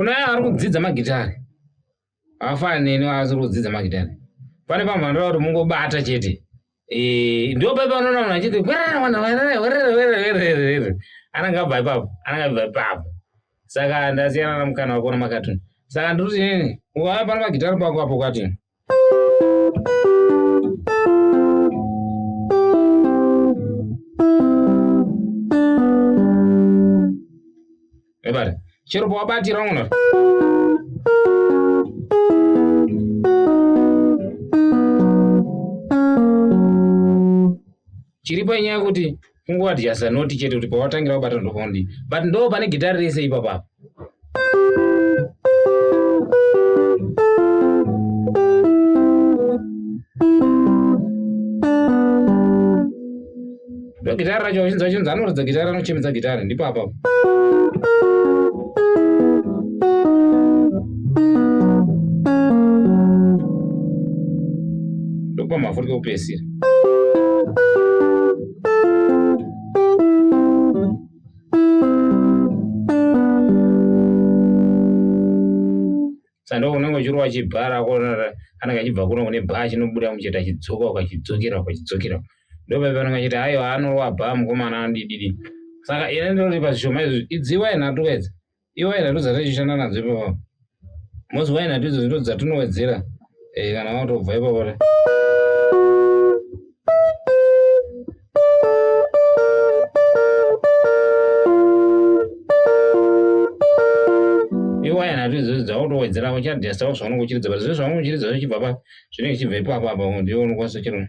Kuna ari kudzidza magitari. Afanini ari kudzidza magitari. Pane pamhando kuti mungobata chete. Ndio baba unaona unachiti ananga bva ipapo. Saka ndasiyana namukana wako namakatuni. Saka ndiri kuti nini? Uwa pana magitari pako apo kwati. Ebare, chero pawabatira uno. Chiripo nyaya kuti kungwati yasa noti chete kuti pawatangira kubata ndopondi. But ndo pane gitari rese ipapo. Ndo gitari racho chinza anorodza gitari anochemedza gitari ndipo apapo. Ndo mafuta kupesira. Sando unenge chiro wachibhara kona kana kachibva kuno kune bha chinobuda mucheta chidzoka ukachidzokera. Ndo baba vanenge chiti ayo anowa bha mukomana andididi. Saka ine ndo ripa zvishoma izvi idziwa ina tuwedza. Iwa ina ndozatachishanda nadzo ipapo. Mozwa ina ndidzo ndo dzatinowedzera. Kana watobva ipapo. Iwaya ndidzo dzautowedzera uchadhesa zvaunenge uchiridza basi zviro zvaunenge uchiridza zvichibva pa zvinenge zvichibva ipapo ndio unokwanisa chiro.